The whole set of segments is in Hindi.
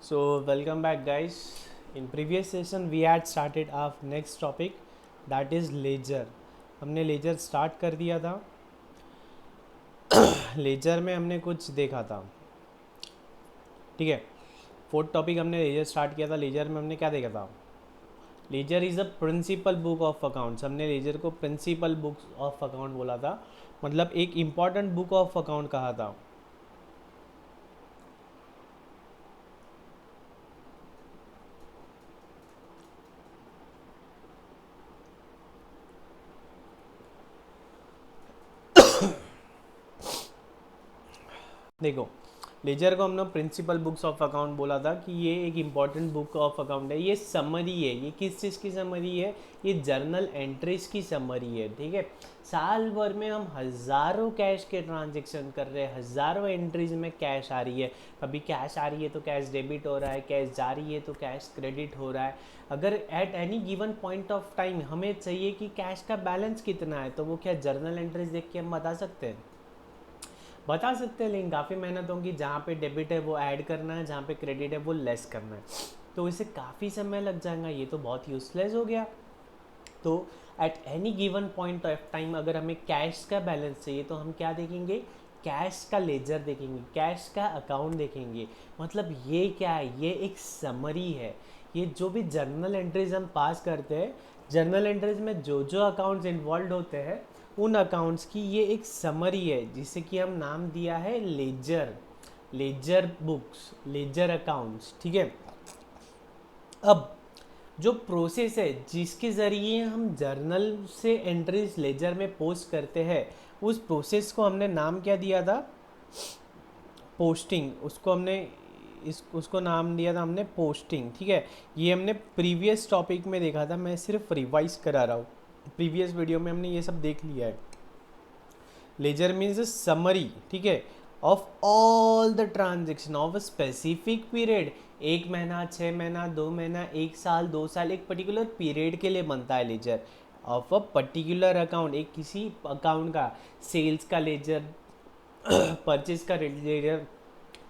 So welcome back guys. In previous session we had started our next topic, that is ledger. हमने लेजर स्टार्ट कर दिया था. लेजर में हमने कुछ देखा था, ठीक है. फोर्थ टॉपिक हमने लेजर स्टार्ट किया था. लेजर में हमने क्या देखा था? Ledger is a principal book of accounts. हमने लेजर को प्रिंसिपल बुक ऑफ अकाउंट बोला था, मतलब एक इम्पॉर्टेंट बुक ऑफ अकाउंट कहा था. देखो, लेजर को हमने प्रिंसिपल बुक्स ऑफ अकाउंट बोला था कि ये एक इम्पॉर्टेंट बुक ऑफ अकाउंट है. ये समरी है. ये किस चीज़ की समरी है? ये जर्नल एंट्रीज की समरी है, ठीक है. साल भर में हम हज़ारों कैश के ट्रांजेक्शन कर रहे हैं, हज़ारों एंट्रीज में कैश आ रही है. कभी कैश आ रही है तो कैश डेबिट हो रहा है, कैश जा रही है तो कैश क्रेडिट हो रहा है. अगर at any given point of time हमें चाहिए कि कैश का बैलेंस कितना है, तो वो क्या जर्नल एंट्रीज देख के हम बता सकते हैं, लेकिन काफ़ी मेहनत होगी. जहाँ पे डेबिट है वो ऐड करना है, जहाँ पे क्रेडिट है वो लेस करना है, तो इसे काफ़ी समय लग जाएगा. ये तो बहुत यूजलेस हो गया. तो at any given point of time अगर हमें कैश का बैलेंस चाहिए तो हम क्या देखेंगे? कैश का लेजर देखेंगे, कैश का अकाउंट देखेंगे. मतलब ये क्या है? ये एक समरी है. ये जो भी जर्नल एंट्रीज हम पास करते हैं, जर्नल एंट्रीज में जो जो अकाउंट्स इन्वॉल्व होते हैं, उन अकाउंट्स की ये एक समरी है, जिसे कि हम नाम दिया है ledger. Ledger books, ledger accounts, ठीक है. अब जो प्रोसेस है जिसके ज़रिए हम जर्नल से एंट्रीज लेजर में पोस्ट करते हैं, उस प्रोसेस को हमने नाम क्या दिया था? पोस्टिंग. उसको हमने उसको नाम दिया था हमने पोस्टिंग, ठीक है. ये हमने प्रीवियस टॉपिक में देखा था. मैं सिर्फ रिवाइज करा रहा हूँ. प्रीवियस वीडियो में हमने ये सब देख लिया है. लेजर मीन्स समरी, ठीक है, of all the transaction of a specific period. एक महीना, 6 महीना, 2 महीना, 1 साल, 2 साल, एक पर्टिकुलर पीरियड के लिए बनता है ledger. Of a particular account, एक किसी अकाउंट का. सेल्स का लेजर, परचेज का ledger,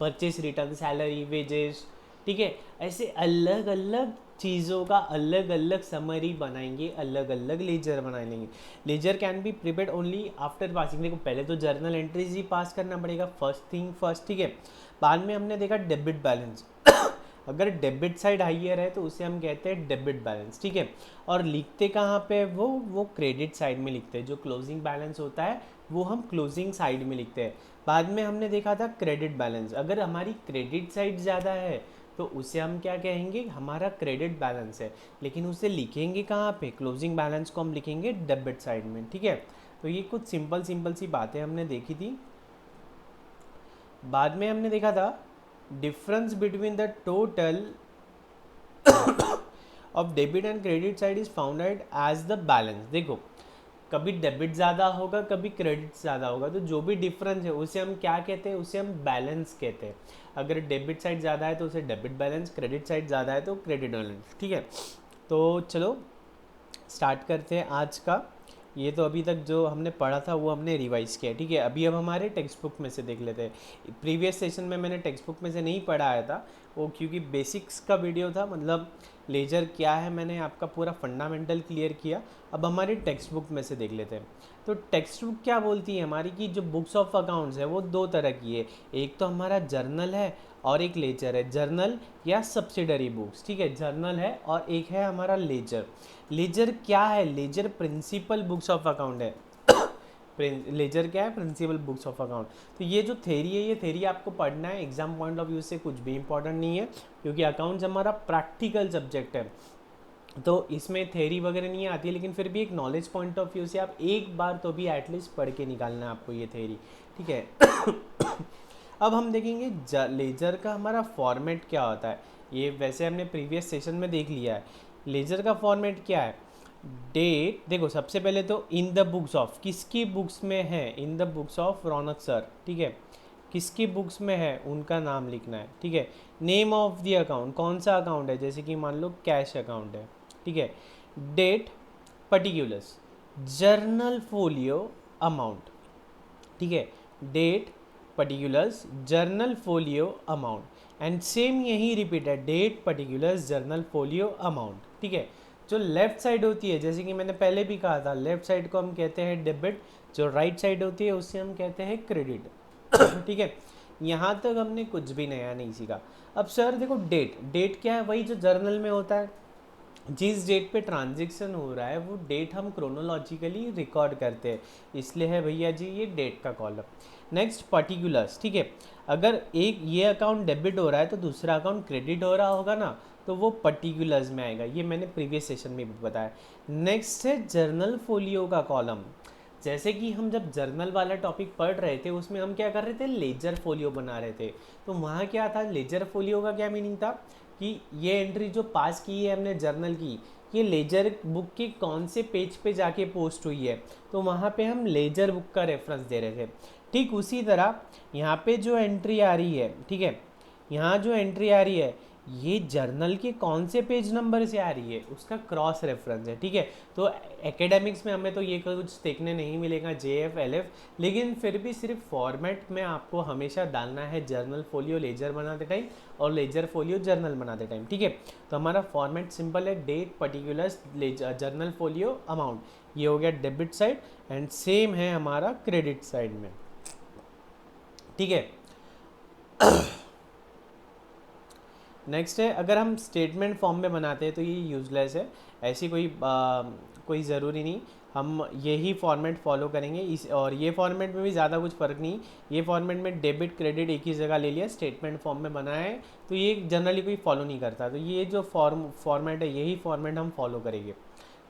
purchase return, salary, wages, ठीक है. ऐसे अलग अलग चीज़ों का अलग अलग समरी बनाएंगे, अलग अलग लेजर बना लेंगे. Ledger can be prepared only after passing. देखो, पहले तो जर्नल एंट्रीज ही पास करना पड़ेगा, फर्स्ट थिंग फर्स्ट, ठीक है. बाद में हमने देखा डेबिट बैलेंस. अगर डेबिट साइड हाइयर है तो उसे हम कहते हैं डेबिट बैलेंस, ठीक है. और लिखते कहाँ पे वो क्रेडिट साइड में लिखते हैं. जो क्लोजिंग बैलेंस होता है वो हम क्लोजिंग साइड में लिखते हैं. बाद में हमने देखा था क्रेडिट बैलेंस. अगर हमारी क्रेडिट साइड ज़्यादा है तो उसे हम क्या कहेंगे? हमारा क्रेडिट बैलेंस है. लेकिन उसे लिखेंगे कहाँ पे? क्लोजिंग बैलेंस को हम लिखेंगे डेबिट साइड में, ठीक है. तो ये कुछ सिंपल सिंपल सी बातें हमने देखी थी. बाद में हमने देखा था difference between the total of debit and credit side is found out as the balance. देखो, कभी डेबिट ज़्यादा होगा, कभी क्रेडिट ज़्यादा होगा, तो जो भी डिफरेंस है उसे हम क्या कहते हैं? उसे हम बैलेंस कहते हैं. अगर डेबिट साइड ज़्यादा है तो उसे डेबिट बैलेंस, क्रेडिट साइड ज़्यादा है तो क्रेडिट बैलेंस, ठीक है. तो चलो स्टार्ट करते हैं आज का. ये तो अभी तक जो हमने पढ़ा था वो हमने रिवाइज किया, ठीक है. अभी अब हमारे टेक्स्ट बुक में से देख लेते हैं. प्रीवियस सेशन में मैंने टेक्स्ट बुक में से नहीं पढ़ाया था वो, क्योंकि बेसिक्स का वीडियो था. मतलब लेजर क्या है, मैंने आपका पूरा फंडामेंटल क्लियर किया. अब हमारी टेक्स्ट बुक में से देख लेते हैं. तो टेक्स्ट बुक क्या बोलती है हमारी कि जो बुक्स ऑफ अकाउंट्स है वो दो तरह की है. एक तो हमारा जर्नल है और एक लेजर है. जर्नल या सब्सिडरी बुक्स, ठीक है, जर्नल है. और एक है हमारा लेजर. लेजर क्या है? Ledger principal books of account है. लेजर क्या है? Principal books of account. तो ये जो थेरी है, ये थेरी आपको पढ़ना है. एग्जाम पॉइंट ऑफ व्यू से कुछ भी इंपॉर्टेंट नहीं है, क्योंकि अकाउंट्स हमारा प्रैक्टिकल सब्जेक्ट है. तो इसमें थेरी वगैरह नहीं आती है, लेकिन फिर भी एक नॉलेज पॉइंट ऑफ व्यू से आप एक बार तो भी एटलीस्ट पढ़ के निकालना है आपको ये थेरी, ठीक है. अब हम देखेंगे लेजर का हमारा फॉर्मेट क्या होता है. ये वैसे हमने प्रीवियस सेशन में देख लिया है. लेजर का फॉर्मेट क्या है? डेट. देखो, सबसे पहले तो इन द बुक्स ऑफ, किसकी बुक्स में है? In the books of Raunak sir, ठीक है. किसकी बुक्स में है उनका नाम लिखना है, ठीक है. नेम ऑफ द अकाउंट, कौन सा अकाउंट है? जैसे कि मान लो कैश अकाउंट है, ठीक है. Date, particulars, journal folio, amount, ठीक है. Date, particulars journal folio amount and same यही रिपीट है, date particulars journal folio amount. ठीक है, जो लेफ्ट साइड होती है, जैसे कि मैंने पहले भी कहा था, लेफ्ट साइड को हम कहते हैं डेबिट, जो राइट साइड होती है उससे हम कहते हैं क्रेडिट। ठीक है, यहाँ तक हमने कुछ भी नया नहीं सीखा। अब सर देखो, डेट, डेट क्या है? वही जो जर्नल में होता है, जिस डेट पे ट्रांजैक्शन हो रहा है वो डेट हम क्रोनोलॉजिकली रिकॉर्ड करते हैं, इसलिए है भैया जी ये डेट का कॉलम। Next particulars. ठीक है, अगर एक ये अकाउंट डेबिट हो रहा है तो दूसरा अकाउंट क्रेडिट हो रहा होगा ना, तो वो पर्टिकुलर्स में आएगा, ये मैंने प्रीवियस सेशन में भी बताया। नेक्स्ट है जर्नल फोलियो का कॉलम। जैसे कि हम जब जर्नल वाला टॉपिक पढ़ रहे थे उसमें हम क्या कर रहे थे, लेजर फोलियो बना रहे थे। तो वहाँ क्या था, लेजर फोलियो का क्या मीनिंग था कि ये एंट्री जो पास की है हमने जर्नल की, ये लेजर बुक के कौन से पेज पे जाके पोस्ट हुई है, तो वहाँ पे हम लेजर बुक का रेफरेंस दे रहे थे। ठीक उसी तरह यहाँ पे जो एंट्री आ रही है, ठीक है, यहाँ जो एंट्री आ रही है ये जर्नल के कौन से पेज नंबर से आ रही है, उसका क्रॉस रेफरेंस है। ठीक है, तो एकेडमिक्स में हमें तो ये कुछ देखने नहीं मिलेगा JF LF, लेकिन फिर भी सिर्फ फॉर्मेट में आपको हमेशा डालना है जर्नल फोलियो लेजर बनाते टाइम और लेजर फोलियो जर्नल बनाते टाइम। ठीक है, तो हमारा फॉर्मेट सिंपल है, date particulars journal folio amount, ये हो गया डेबिट साइड, एंड सेम है हमारा क्रेडिट साइड में। ठीक है, नेक्स्ट है, अगर हम स्टेटमेंट फॉर्म में बनाते हैं तो ये यूजलेस है, ऐसी कोई ज़रूरी नहीं, हम यही फॉर्मेट फॉलो करेंगे इस, और ये फॉर्मेट में भी ज़्यादा कुछ फ़र्क नहीं। ये फॉर्मेट में डेबिट क्रेडिट एक ही जगह ले लिया, स्टेटमेंट फॉर्म में बनाया है, तो ये जनरली कोई फॉलो नहीं करता, तो ये जो फॉर्मेट है यही फॉर्मेट हम फॉलो करेंगे।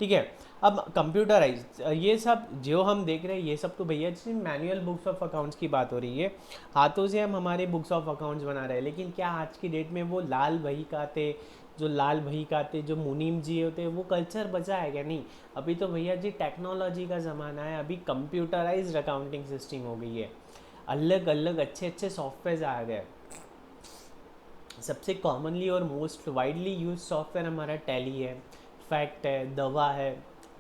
ठीक है, अब कंप्यूटराइज, ये सब जो हम देख रहे हैं ये सब तो भैया जी मैनुअल बुक्स ऑफ अकाउंट्स की बात हो रही है, हाथों से हम हमारे बुक्स ऑफ अकाउंट्स बना रहे हैं, लेकिन क्या आज की डेट में वो लाल बही खाते, जो लाल बही खाते जो मुनीम जी होते वो कल्चर बचा है क्या? नहीं, अभी तो भैया जी टेक्नोलॉजी का ज़माना है, अभी कंप्यूटराइज्ड अकाउंटिंग सिस्टम हो गई है, अलग अलग अच्छे अच्छे सॉफ्टवेयर आ गए। सबसे कॉमनली और मोस्ट वाइडली यूज सॉफ्टवेयर हमारा टैली है, फैक्ट है, दवा है,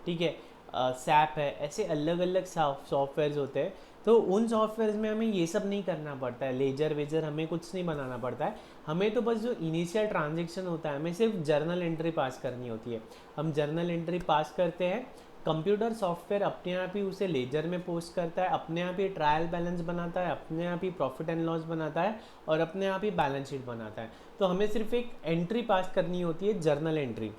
ठीक है, सैप है, ऐसे अलग अलग सॉफ्टवेयर्स होते हैं। तो उन सॉफ्टवेयर्स में हमें ये सब नहीं करना पड़ता है, लेजर वेजर हमें कुछ नहीं बनाना पड़ता है, हमें तो बस जो इनिशियल ट्रांजेक्शन होता है हमें सिर्फ जर्नल एंट्री पास करनी होती है। हम जर्नल एंट्री पास करते हैं, कंप्यूटर सॉफ्टवेयर अपने आप ही उसे लेजर में पोस्ट करता है, अपने आप ही ट्रायल बैलेंस बनाता है, अपने आप ही प्रॉफिट एंड लॉस बनाता है, और अपने आप ही बैलेंस शीट बनाता है। तो हमें सिर्फ एक एंट्री पास करनी होती है, जर्नल एंट्री।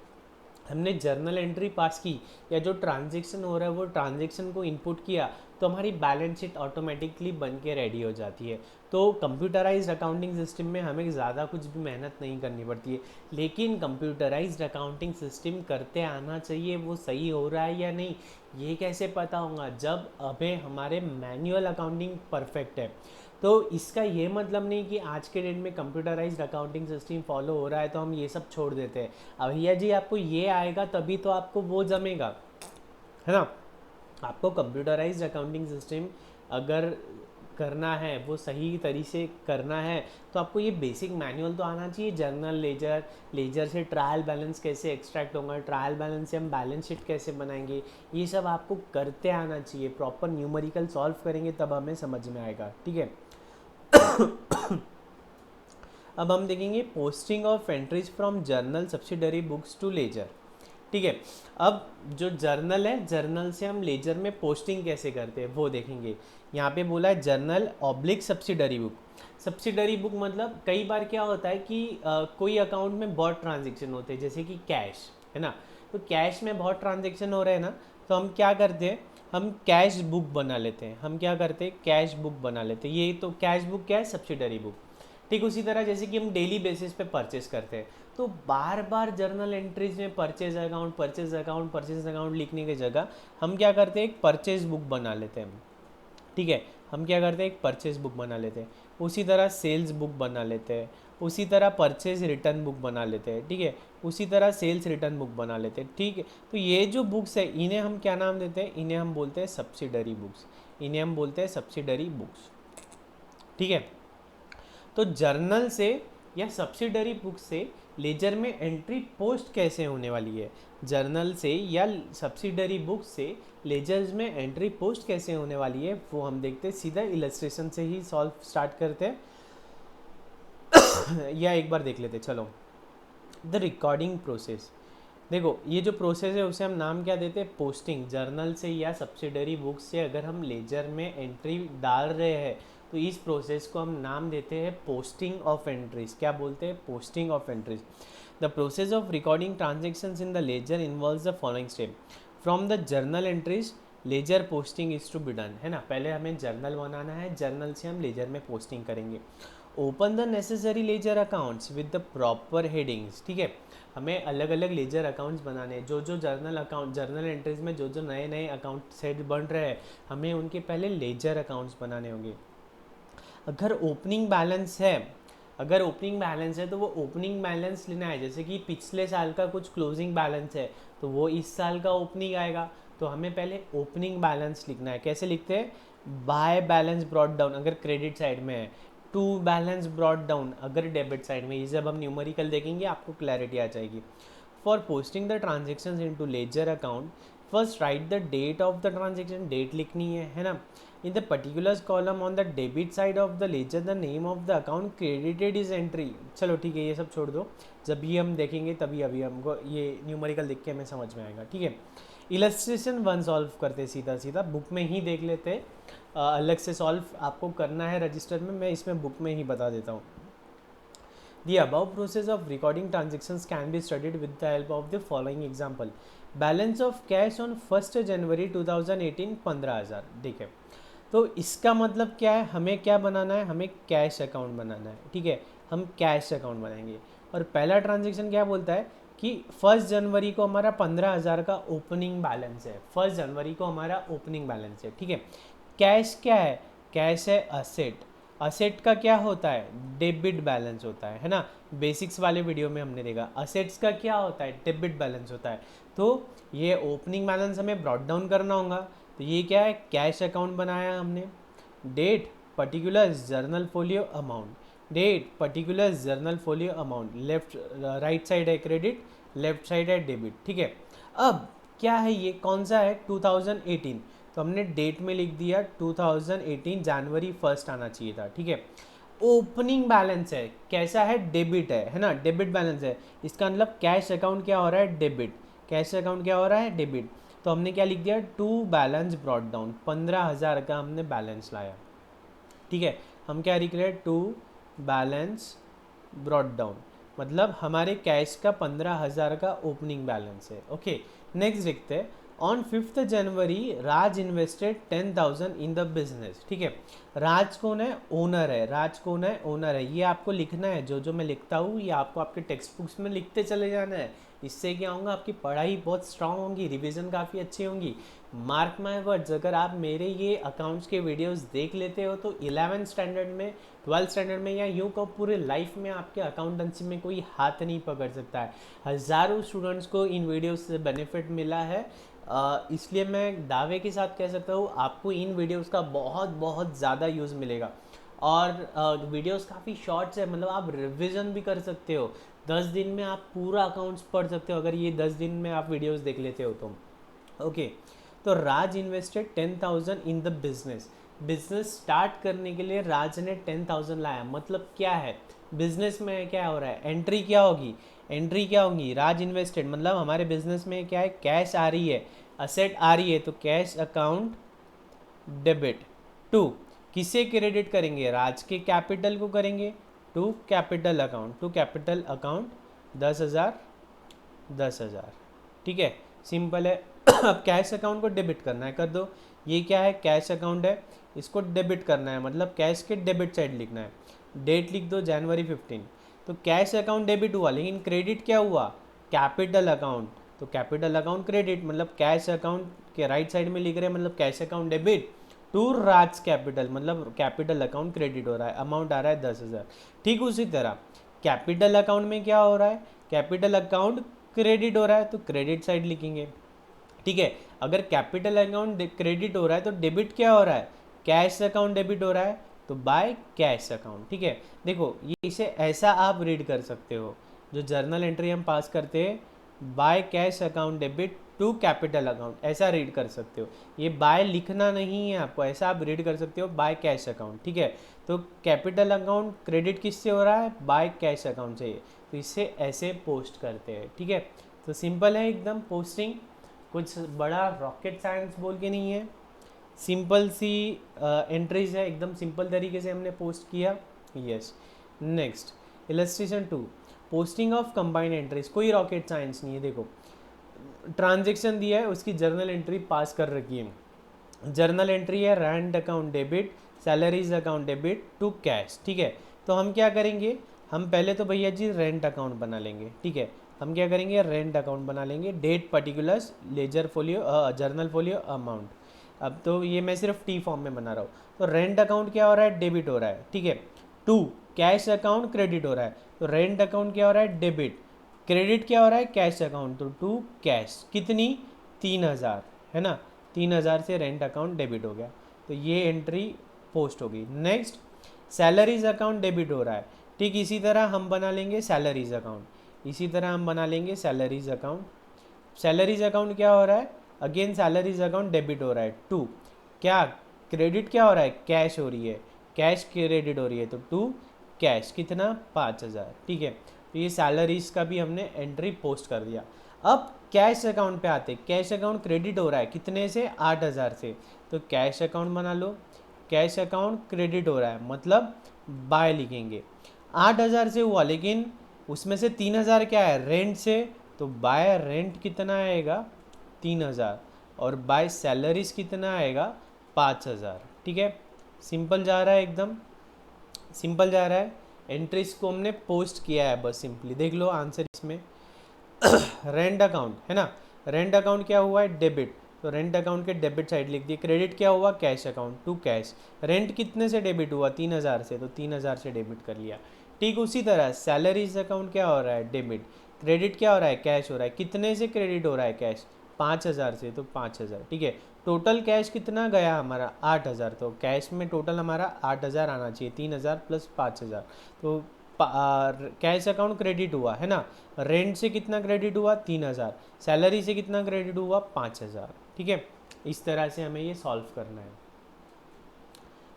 हमने जर्नल एंट्री पास की या जो ट्रांजैक्शन हो रहा है वो ट्रांजैक्शन को इनपुट किया, तो हमारी बैलेंस शीट ऑटोमेटिकली बन के रेडी हो जाती है। तो कंप्यूटराइज्ड अकाउंटिंग सिस्टम में हमें ज़्यादा कुछ भी मेहनत नहीं करनी पड़ती है, लेकिन कंप्यूटराइज्ड अकाउंटिंग सिस्टम करते आना चाहिए, वो सही हो रहा है या नहीं ये कैसे पता होगा, जब अभी हमारे मैनुअल अकाउंटिंग परफेक्ट है। तो इसका ये मतलब नहीं कि आज के डेट में कंप्यूटराइज्ड अकाउंटिंग सिस्टम फॉलो हो रहा है तो हम ये सब छोड़ देते हैं। अब भैया जी आपको ये आएगा तभी तो आपको वो जमेगा, है ना। आपको कंप्यूटराइज्ड अकाउंटिंग सिस्टम अगर करना है, वो सही तरीके से करना है, तो आपको ये बेसिक मैनुअल तो आना चाहिए, जर्नल लेजर, लेजर से ट्रायल बैलेंस कैसे एक्सट्रैक्ट होगा, ट्रायल बैलेंस से हम बैलेंस शीट कैसे बनाएंगे, ये सब आपको करते आना चाहिए। प्रॉपर न्यूमेरिकल सॉल्व करेंगे तब हमें समझ में आएगा। ठीक है, अब हम देखेंगे posting of entries from journal subsidiary books to ledger. ठीक है, अब जो जर्नल है, जर्नल से हम लेजर में पोस्टिंग कैसे करते हैं वो देखेंगे। यहाँ पे बोला है journal oblique subsidiary book. Subsidiary book मतलब कई बार क्या होता है कि कोई अकाउंट में बहुत ट्रांजेक्शन होते हैं, जैसे कि कैश है ना, तो कैश में बहुत ट्रांजेक्शन हो रहे हैं ना, तो हम क्या करते हैं, हम कैश बुक बना लेते हैं। हम क्या करते हैं, कैश बुक बना लेते हैं। ये तो कैश बुक क्या है, सब्सिडरी बुक। ठीक उसी तरह जैसे कि हम डेली बेसिस पे परचेस करते हैं, तो बार बार जर्नल एंट्रीज में purchase account purchase account purchase account लिखने की जगह हम क्या करते हैं, एक परचेज बुक बना लेते हैं। ठीक है, हम क्या करते हैं, एक परचेज बुक बना लेते हैं। उसी तरह सेल्स बुक बना लेते हैं, उसी तरह परचेज रिटर्न बुक बना लेते हैं। ठीक है, उसी तरह सेल्स रिटर्न बुक बना लेते हैं। ठीक है, तो ये जो बुक्स है इन्हें हम क्या नाम देते हैं, इन्हें हम बोलते हैं सब्सिडरी बुक्स। इन्हें हम बोलते हैं सब्सिडरी बुक्स। ठीक है, तो जर्नल से या सब्सिडरी बुक से लेजर में एंट्री पोस्ट कैसे होने वाली है, जर्नल से या सब्सिडरी बुक से लेजर्स में एंट्री पोस्ट कैसे होने वाली है, वो हम देखते हैं। सीधा इलस्ट्रेशन से ही सॉल्व स्टार्ट करते हैं या एक बार देख लेते हैं। चलो, द रिकॉर्डिंग प्रोसेस। देखो ये जो प्रोसेस है उसे हम नाम क्या देते हैं, पोस्टिंग। जर्नल से या सब्सिडरी बुक से अगर हम लेजर में एंट्री डाल रहे हैं तो इस प्रोसेस को हम नाम देते हैं पोस्टिंग ऑफ एंट्रीज। क्या बोलते हैं, posting of entries. The process of recording transactions in the ledger involves the following step. From the journal entries ledger posting is to be done, है ना। पहले हमें जर्नल बनाना है, जर्नल से हम लेजर में पोस्टिंग करेंगे। Open the necessary ledger accounts with the proper headings, ठीक है। हमें अलग अलग लेजर अकाउंट्स बनाने हैं। जो जो जर्नल अकाउंट, जर्नल एंट्रीज में जो जो नए नए अकाउंट सेट बन रहे हैं, हमें उनके पहले लेजर अकाउंट्स बनाने होंगे। अगर ओपनिंग बैलेंस है, अगर ओपनिंग बैलेंस है तो वो ओपनिंग बैलेंस लेना है। जैसे कि पिछले साल का कुछ क्लोजिंग बैलेंस है तो वो इस साल का ओपनिंग आएगा, तो हमें पहले ओपनिंग बैलेंस लिखना है। कैसे लिखते हैं, बाय बैलेंस ब्रॉट डाउन अगर क्रेडिट साइड में है, टू बैलेंस ब्रॉट डाउन अगर डेबिट साइड में। ये जब हम न्यूमेरिकल देखेंगे आपको क्लैरिटी आ जाएगी। For posting the transactions into ledger account, first write the date of the transaction, date लिखनी है ना। In the particulars column on the debit side of the ledger the name of the account credited is entry. चलो ठीक है, ये सब छोड़ दो, जब भी हम देखेंगे तभी अभी हमको ये न्यूमेरिकल देख के हमें समझ में आएगा, ठीक है। इलस्ट्रेशन 1 सॉल्व करते सीधा सीधा, बुक में ही देख लेते हैं। अलग से सॉल्व आपको करना है रजिस्टर में, मैं इसमें बुक में ही बता देता हूँ। The above process of recording transactions can be studied with the help of the following example. Balance of cash on 1st जनवरी 2018 15,000, ठीक है। तो इसका मतलब क्या है, हमें क्या बनाना है, हमें कैश अकाउंट बनाना है, ठीक है। हम कैश अकाउंट बनाएंगे और पहला ट्रांजेक्शन क्या बोलता है कि 1 जनवरी को हमारा 15,000 का ओपनिंग बैलेंस है। 1 जनवरी को हमारा ओपनिंग बैलेंस है, ठीक है। कैश क्या है, कैश है असेट। असेट का क्या होता है, डेबिट बैलेंस होता है ना। बेसिक्स वाले वीडियो में हमने देखा असेट्स का क्या होता है, डेबिट बैलेंस होता है। तो ये ओपनिंग बैलेंस हमें ब्रॉट डाउन करना होगा, तो ये क्या है, कैश अकाउंट बनाया हमने। Date particular journal folio amount, date particular journal folio amount, left right side है क्रेडिट, लेफ्ट साइड है डेबिट, ठीक है। अब क्या है, ये कौन सा है, 2018, तो हमने डेट में लिख दिया 2018 जनवरी 1 आना चाहिए था, ठीक है। ओपनिंग बैलेंस है, कैसा है, डेबिट है ना, डेबिट बैलेंस है। इसका मतलब कैश अकाउंट क्या हो रहा है, डेबिट। कैश अकाउंट क्या हो रहा है, डेबिट। तो हमने क्या लिख दिया, टू बैलेंस ब्रॉट डाउन, 15,000 का हमने बैलेंस लाया, ठीक है। हम क्या लिख रहे हैं, टू बैलेंस ब्रॉट डाउन, मतलब हमारे कैश का 15,000 का ओपनिंग बैलेंस है, ओके। नेक्स्ट देखते हैं, on 5th January Raj invested 10,000 in the business, ठीक है। राज कौन है, ओनर है। राज कौन है, ओनर है। ये आपको लिखना है, जो जो मैं लिखता हूँ ये आपको आपके टेक्स्ट बुक्स में लिखते चले जाना है। इससे क्या होगा, आपकी पढ़ाई बहुत स्ट्रांग होगी, रिवीजन काफ़ी अच्छी होंगी। मार्क माई वर्ड्स, अगर आप मेरे ये अकाउंट्स के वीडियोस देख लेते हो तो 11th स्टैंडर्ड में, 12th स्टैंडर्ड में, या यूँ कहो पूरे लाइफ में आपके अकाउंटेंसी में कोई हाथ नहीं पकड़ सकता है। हज़ारों स्टूडेंट्स को इन वीडियोस से बेनिफिट मिला है, इसलिए मैं दावे के साथ कह सकता हूँ आपको इन वीडियोस का बहुत बहुत ज़्यादा यूज़ मिलेगा। और वीडियोस काफ़ी शॉर्ट्स है, मतलब आप रिवीजन भी कर सकते हो। 10 दिन में आप पूरा अकाउंट्स पढ़ सकते हो अगर ये 10 दिन में आप वीडियोस देख लेते हो तो, ओके। तो Raj invested 10,000 in the business. Business start करने के लिए राज ने 10,000 लाया, मतलब क्या है, बिजनेस में क्या हो रहा है, एंट्री क्या होगी, एंट्री क्या होगी, राज इन्वेस्टेड, मतलब हमारे बिजनेस में क्या है, कैश आ रही है, असेट आ रही है, तो कैश अकाउंट डेबिट। टू किसे क्रेडिट करेंगे, राज के कैपिटल को करेंगे, to capital account, to capital account 10,000 10,000, ठीक है, सिंपल है। अब कैश अकाउंट को डेबिट करना है, कर दो। ये क्या है, कैश अकाउंट है, इसको डेबिट करना है, मतलब कैश के डेबिट साइड लिखना है। डेट लिख दो जनवरी 15, तो कैश अकाउंट डेबिट हुआ, लेकिन क्रेडिट क्या हुआ, कैपिटल अकाउंट, तो कैपिटल अकाउंट क्रेडिट, मतलब कैश अकाउंट के राइट साइड में लिख रहे हैं, मतलब cash account debit to Raj capital, मतलब कैपिटल अकाउंट क्रेडिट हो रहा है, अमाउंट आ रहा है 10,000। ठीक उसी तरह कैपिटल अकाउंट में क्या हो रहा है, कैपिटल अकाउंट क्रेडिट हो रहा है, तो क्रेडिट साइड लिखेंगे, ठीक है। अगर कैपिटल अकाउंट क्रेडिट हो रहा है तो डेबिट क्या हो रहा है, कैश अकाउंट डेबिट हो रहा है, तो बाय कैश अकाउंट। ठीक है, देखो ये इसे ऐसा आप रीड कर सकते हो, जो जर्नल एंट्री हम पास करते हैं, by cash account debit to capital account, ऐसा रीड कर सकते हो। ये बाय लिखना नहीं है आपको, ऐसा आप रीड कर सकते हो बाय कैश अकाउंट। ठीक है, तो कैपिटल अकाउंट क्रेडिट किससे हो रहा है, बाय कैश अकाउंट से, तो इससे ऐसे पोस्ट करते हैं। ठीक है, तो सिंपल है एकदम पोस्टिंग, कुछ बड़ा रॉकेट साइंस बोल के नहीं है, सिंपल सी एंट्रीज है, एकदम सिंपल तरीके से हमने पोस्ट किया। Yes, next illustration 2, posting of combined entries, कोई रॉकेट साइंस नहीं है। देखो ट्रांजेक्शन दिया है, उसकी जर्नल एंट्री पास कर रखी है। जर्नल एंट्री है rent account debit salaries account debit to cash. ठीक है, तो हम क्या करेंगे, हम पहले तो भैया जी रेंट अकाउंट बना लेंगे। ठीक है, हम क्या करेंगे, रेंट अकाउंट बना लेंगे, date particulars ledger folio journal folio amount. अब तो ये मैं सिर्फ टी फॉर्म में बना रहा हूँ। तो रेंट अकाउंट क्या हो रहा है, डेबिट हो रहा है। ठीक है, टू कैश अकाउंट क्रेडिट हो रहा है, तो रेंट अकाउंट क्या हो रहा है, डेबिट, क्रेडिट क्या हो रहा है, कैश अकाउंट, तो टू कैश, कितनी 3000 है ना, 3000 से रेंट अकाउंट डेबिट हो गया, तो ये एंट्री पोस्ट होगी। नेक्स्ट सैलरीज अकाउंट डेबिट हो रहा है, ठीक इसी तरह हम बना लेंगे सैलरीज अकाउंट, इसी तरह हम बना लेंगे सैलरीज अकाउंट। सैलरीज अकाउंट क्या हो रहा है, अगेन सैलरीज अकाउंट डेबिट हो रहा है, टू क्या क्रेडिट क्या हो रहा है, कैश हो रही है, कैश क्रेडिट हो रही है, तो टू कैश कितना 5000। ठीक है, तो ये सैलरीज का भी हमने एंट्री पोस्ट कर दिया। अब कैश अकाउंट पे आते, कैश अकाउंट क्रेडिट हो रहा है कितने से, 8000 से, तो कैश अकाउंट बना लो, कैश अकाउंट क्रेडिट हो रहा है मतलब बाय लिखेंगे, 8000 से हुआ लेकिन उसमें से 3000 क्या है रेंट से, तो बाय रेंट कितना आएगा 3000, और बाय सैलरीज कितना आएगा 5000। ठीक है, सिंपल जा रहा है, एकदम सिंपल जा रहा है। एंट्रीज को हमने पोस्ट किया है, बस सिंपली देख लो आंसर इसमें। रेंट अकाउंट है ना, रेंट अकाउंट क्या हुआ है, डेबिट, तो रेंट अकाउंट के डेबिट साइड लिख दिए। क्रेडिट क्या हुआ, cash account, to cash, rent कितने से डेबिट हुआ 3000 से, तो 3000 से डेबिट कर लिया। ठीक उसी तरह सैलरीज अकाउंट क्या हो रहा है, डेबिट, क्रेडिट क्या हो रहा है, कैश हो रहा है, कितने से क्रेडिट हो रहा है कैश, 5000 से, तो 5000। ठीक है, टोटल कैश कितना गया हमारा 8000, तो कैश में टोटल हमारा 8000 आना चाहिए, 3000 प्लस 5000, तो कैश अकाउंट क्रेडिट हुआ है ना, रेंट से कितना क्रेडिट हुआ 3000, सैलरी से कितना क्रेडिट हुआ 5000। ठीक है, इस तरह से हमें ये सॉल्व करना है।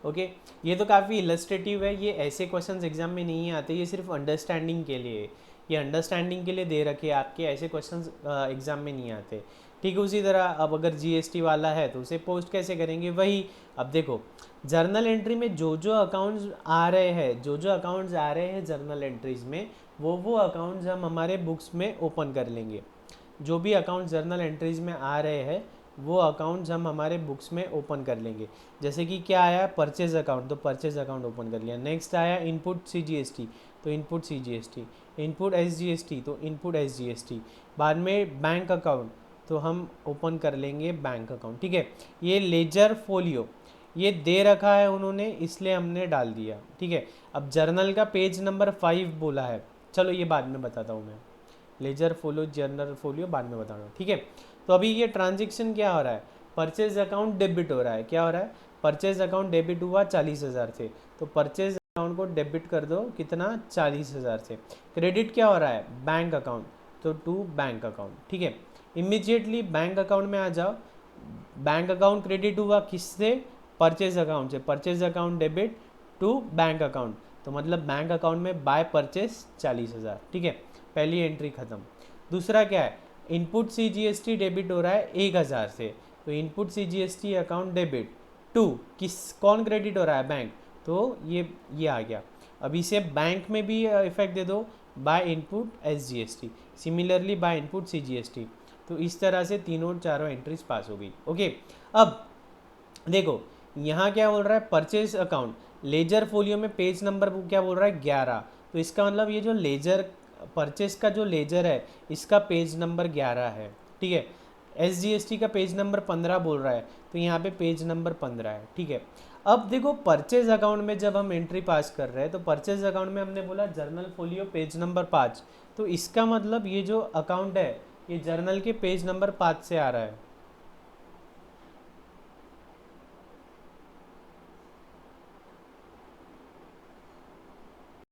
ओके, ये तो काफ़ी इलस्ट्रेटिव है, ये ऐसे क्वेश्चंस एग्जाम में नहीं आते, ये सिर्फ अंडरस्टैंडिंग के लिए, ये अंडरस्टैंडिंग के लिए दे रखे, आपके ऐसे क्वेश्चंस एग्जाम में नहीं आते। ठीक है, उसी तरह अब अगर जीएसटी वाला है तो उसे पोस्ट कैसे करेंगे, वही अब देखो जर्नल एंट्री में जो जो अकाउंट्स आ रहे हैं, जो जो अकाउंट्स आ रहे हैं जर्नल एंट्रीज में, वो अकाउंट्स हम हमारे बुक्स में ओपन कर लेंगे। जो भी अकाउंट जर्नल एंट्रीज में आ रहे हैं वो अकाउंट्स हम हमारे बुक्स में ओपन कर लेंगे। जैसे कि क्या आया परचेज अकाउंट, तो परचेज अकाउंट ओपन कर लिया। नेक्स्ट आया इनपुट सीजीएसटी, तो इनपुट सीजीएसटी, इनपुट एसजीएसटी, तो इनपुट एसजीएसटी। बाद में बैंक अकाउंट, तो हम ओपन कर लेंगे बैंक अकाउंट। ठीक है, ये लेजर फोलियो ये दे रखा है उन्होंने, इसलिए हमने डाल दिया। ठीक है, अब जर्नल का पेज नंबर 5 बोला है, चलो ये बाद में बताता हूँ मैं, लेजर फोलियो जर्नल फोलियो बाद में बता रहा हूँ। ठीक है, तो अभी ये ट्रांजेक्शन क्या हो रहा है, परचेज अकाउंट डेबिट हो रहा है, क्या हो रहा है, परचेज अकाउंट डेबिट हुआ 40000 से, तो परचेज अकाउंट को डेबिट कर दो कितना 40000 से। क्रेडिट क्या हो रहा है, बैंक अकाउंट, तो टू बैंक अकाउंट। ठीक है, इमीडिएटली बैंक अकाउंट में आ जाओ, बैंक अकाउंट क्रेडिट हुआ किससे, परचेज अकाउंट से, purchase account debit to bank account, तो मतलब बैंक अकाउंट में बाय परचेज 40000। ठीक है, पहली एंट्री खत्म। दूसरा क्या है, इनपुट सीजीएसटी डेबिट हो रहा है 1000 से, तो input CGST account debit to किस कौन क्रेडिट हो रहा है, बैंक, तो ये आ गया। अब इसे बैंक में भी इफेक्ट दे दो, by input SGST, similarly by input CGST, तो इस तरह से तीनों चारों एंट्रीज पास हो गई। ओके, अब देखो यहाँ क्या बोल रहा है, परचेज अकाउंट लेजर फोलियो में पेज नंबर क्या बोल रहा है 11, तो इसका मतलब ये जो लेजर परचेज का जो लेजर है इसका पेज नंबर 11 है। ठीक है, एसजीएसटी का पेज नंबर 15 बोल रहा है, तो यहाँ पे पेज नंबर 15 है। ठीक है, अब देखो परचेज अकाउंट में जब हम एंट्री पास कर रहे हैं तो परचेज अकाउंट में हमने बोला जर्नल फोलियो पेज नंबर 5, तो इसका मतलब ये जो अकाउंट है ये जर्नल के पेज नंबर 5 से आ रहा है।